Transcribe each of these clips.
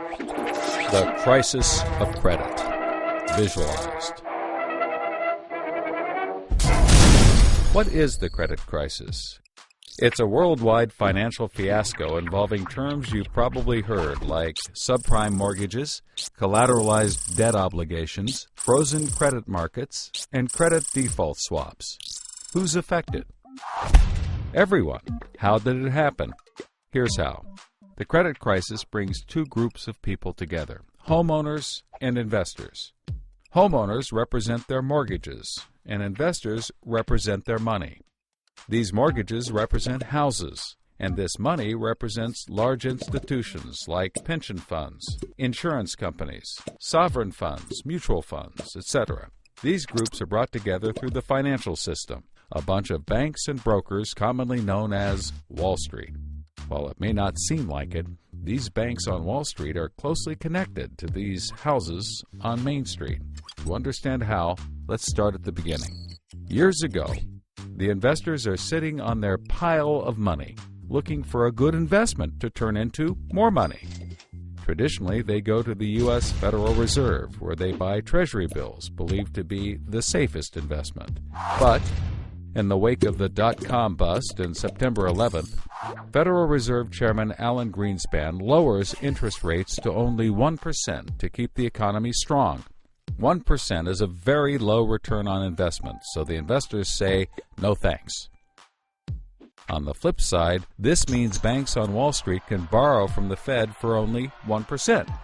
The crisis of credit, visualized. What is the credit crisis? It's a worldwide financial fiasco involving terms you've probably heard like subprime mortgages, collateralized debt obligations, frozen credit markets, and credit default swaps. Who's affected? Everyone. How did it happen? Here's how. The credit crisis brings two groups of people together, homeowners and investors. Homeowners represent their mortgages, and investors represent their money. These mortgages represent houses, and this money represents large institutions like pension funds, insurance companies, sovereign funds, mutual funds, etc. These groups are brought together through the financial system, a bunch of banks and brokers commonly known as Wall Street. While it may not seem like it, these banks on Wall Street are closely connected to these houses on Main Street. To understand how, let's start at the beginning. Years ago, the investors are sitting on their pile of money, looking for a good investment to turn into more money. Traditionally, they go to the U.S. Federal Reserve, where they buy Treasury bills, believed to be the safest investment. But in the wake of the dot-com bust in September 11th, Federal Reserve Chairman Alan Greenspan lowers interest rates to only 1% to keep the economy strong. 1% is a very low return on investment, so the investors say, no thanks. On the flip side, this means banks on Wall Street can borrow from the Fed for only 1%.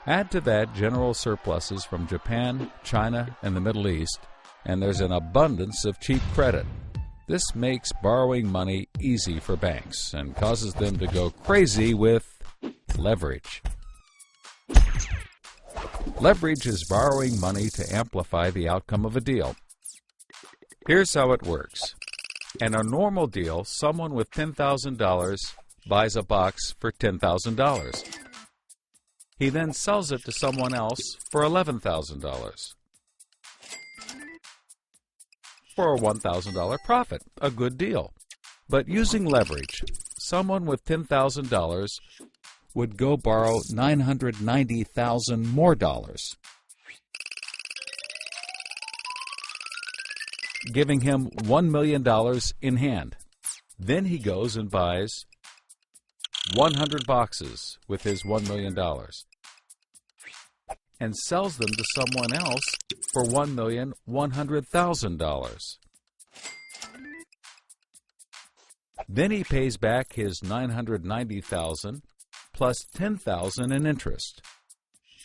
Add to that general surpluses from Japan, China, and the Middle East, and there's an abundance of cheap credit. This makes borrowing money easy for banks and causes them to go crazy with leverage. Leverage is borrowing money to amplify the outcome of a deal. Here's how it works. In a normal deal, someone with $10,000 buys a box for $10,000. He then sells it to someone else for $11,000. For a $1,000 profit, a good deal. But using leverage, someone with $10,000 would go borrow $990,000 more dollars, giving him $1 million in hand. Then he goes and buys 100 boxes with his $1 million and sells them to someone else for $1,100,000. Then he pays back his $990,000 plus $10,000 in interest.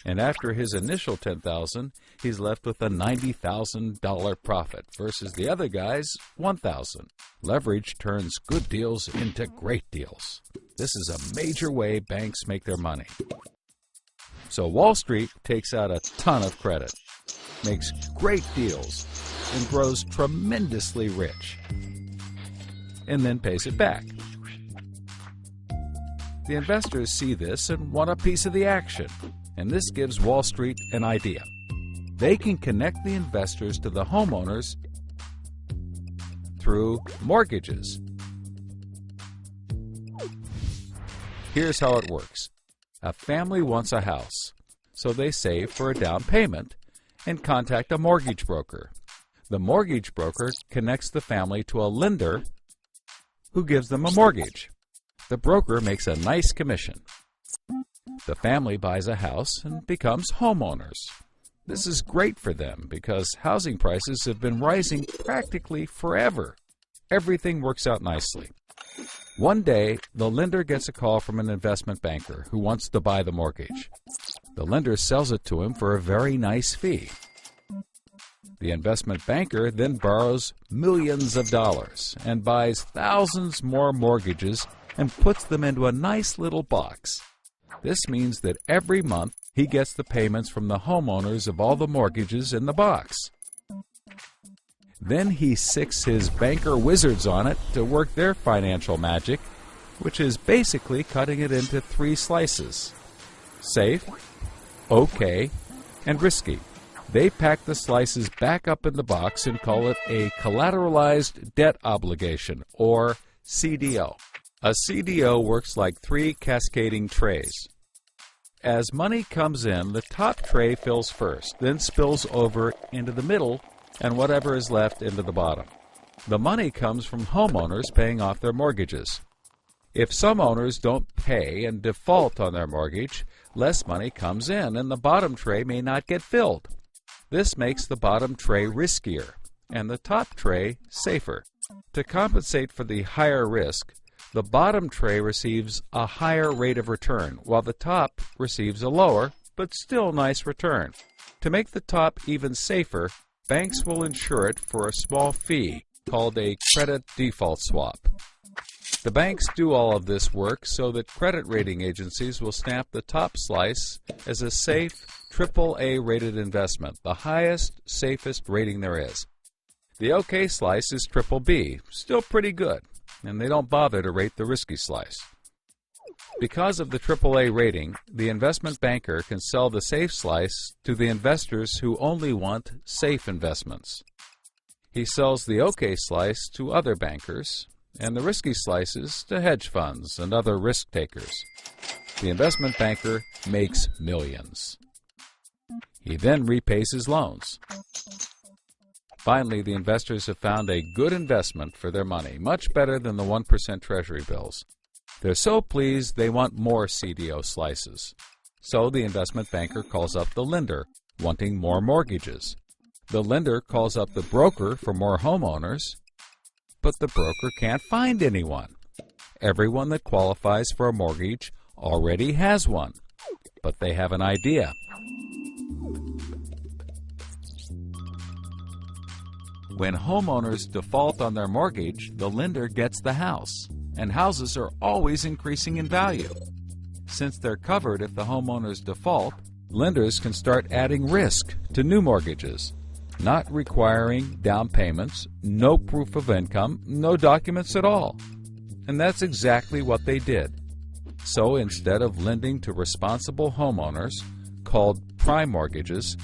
And after his initial $10,000, he's left with a $90,000 profit versus the other guy's $1,000. Leverage turns good deals into great deals. This is a major way banks make their money. So Wall Street takes out a ton of credit, makes great deals, and grows tremendously rich, and then pays it back. The investors see this and want a piece of the action, and this gives Wall Street an idea. They can connect the investors to the homeowners through mortgages. Here's how it works. A family wants a house, so they save for a down payment and contact a mortgage broker. The mortgage broker connects the family to a lender who gives them a mortgage. The broker makes a nice commission. The family buys a house and becomes homeowners. This is great for them because housing prices have been rising practically forever. Everything works out nicely. One day, the lender gets a call from an investment banker who wants to buy the mortgage. The lender sells it to him for a very nice fee. The investment banker then borrows millions of dollars and buys thousands more mortgages and puts them into a nice little box. This means that every month he gets the payments from the homeowners of all the mortgages in the box. Then he sicks his banker wizards on it to work their financial magic, which is basically cutting it into 3 slices: safe, okay, and risky. They pack the slices back up in the box and call it a collateralized debt obligation, or CDO. A CDO works like 3 cascading trays. As money comes in, the top tray fills first, then spills over into the middle, and whatever is left into the bottom. The money comes from homeowners paying off their mortgages. If some owners don't pay and default on their mortgage, less money comes in and the bottom tray may not get filled. This makes the bottom tray riskier and the top tray safer. To compensate for the higher risk, the bottom tray receives a higher rate of return, while the top receives a lower, but still nice return. To make the top even safer, banks will insure it for a small fee called a credit default swap. The banks do all of this work so that credit rating agencies will stamp the top slice as a safe, AAA rated investment, the highest, safest rating there is. The OK slice is BBB, still pretty good, and they don't bother to rate the risky slice. Because of the AAA rating, the investment banker can sell the safe slice to the investors who only want safe investments. He sells the OK slice to other bankers, and the risky slices to hedge funds and other risk takers. The investment banker makes millions. He then repays his loans. Finally, the investors have found a good investment for their money, much better than the 1% Treasury bills. They're so pleased they want more CDO slices. So the investment banker calls up the lender, wanting more mortgages. The lender calls up the broker for more homeowners, but the broker can't find anyone. Everyone that qualifies for a mortgage already has one, but they have an idea. When homeowners default on their mortgage, the lender gets the house, and houses are always increasing in value. Since they're covered if the homeowners default, lenders can start adding risk to new mortgages, not requiring down payments, no proof of income, no documents at all. And that's exactly what they did. So instead of lending to responsible homeowners, called prime mortgages,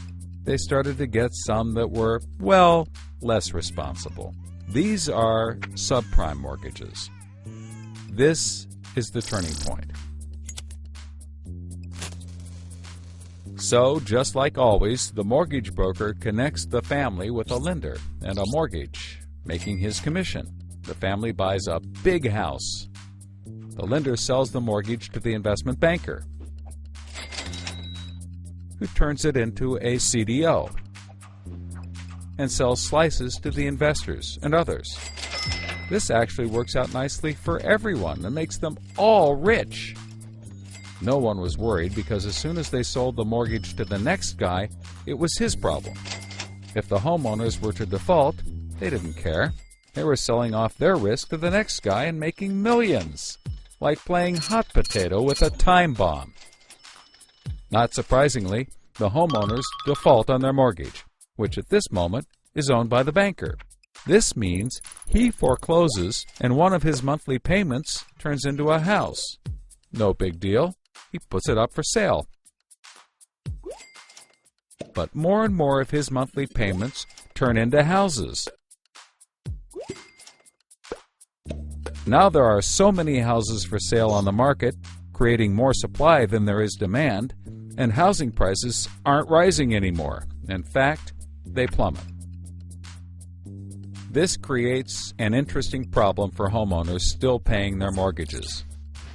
they started to get some that were, well, less responsible. These are subprime mortgages. This is the turning point. So, just like always, the mortgage broker connects the family with a lender and a mortgage, making his commission. The family buys a big house. The lender sells the mortgage to the investment banker, who turns it into a CDO and sells slices to the investors and others. This actually works out nicely for everyone and makes them all rich. No one was worried because as soon as they sold the mortgage to the next guy, it was his problem. If the homeowners were to default, they didn't care. They were selling off their risk to the next guy and making millions, like playing hot potato with a time bomb. Not surprisingly, the homeowners default on their mortgage, which at this moment is owned by the banker. This means he forecloses and one of his monthly payments turns into a house. No big deal. He puts it up for sale. But more and more of his monthly payments turn into houses. Now there are so many houses for sale on the market, creating more supply than there is demand, and housing prices aren't rising anymore. In fact, they plummet. This creates an interesting problem for homeowners still paying their mortgages.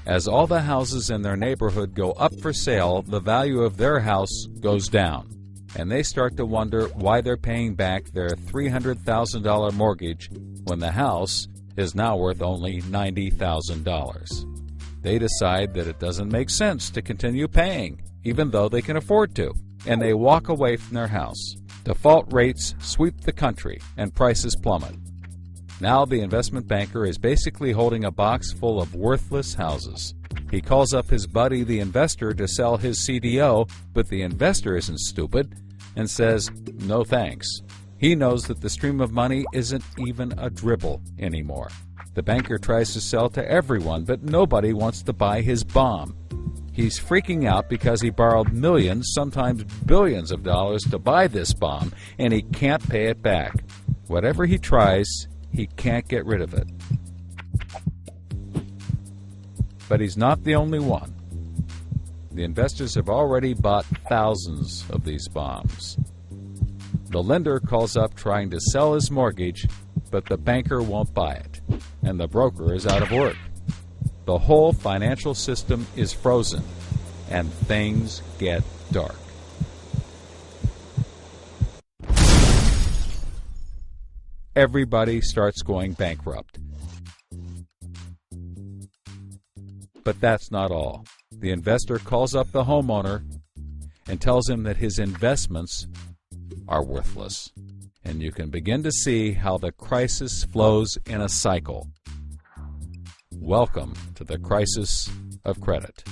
As all the houses in their neighborhood go up for sale, the value of their house goes down, and they start to wonder why they're paying back their $300,000 mortgage when the house is now worth only $90,000. They decide that it doesn't make sense to continue paying, even though they can afford to, and they walk away from their house. Default rates sweep the country, and prices plummet. Now the investment banker is basically holding a box full of worthless houses. He calls up his buddy, the investor, to sell his CDO, but the investor isn't stupid and says, no thanks. He knows that the stream of money isn't even a dribble anymore. The banker tries to sell to everyone, but nobody wants to buy his bomb. He's freaking out because he borrowed millions, sometimes billions of dollars to buy this bomb, and he can't pay it back. Whatever he tries, he can't get rid of it. But he's not the only one. The investors have already bought thousands of these bombs. The lender calls up trying to sell his mortgage, but the banker won't buy it, and the broker is out of work. The whole financial system is frozen, and things get dark. Everybody starts going bankrupt. But that's not all. The investor calls up the homeowner and tells him that his investments are worthless. And you can begin to see how the crisis flows in a cycle. Welcome to the crisis of credit.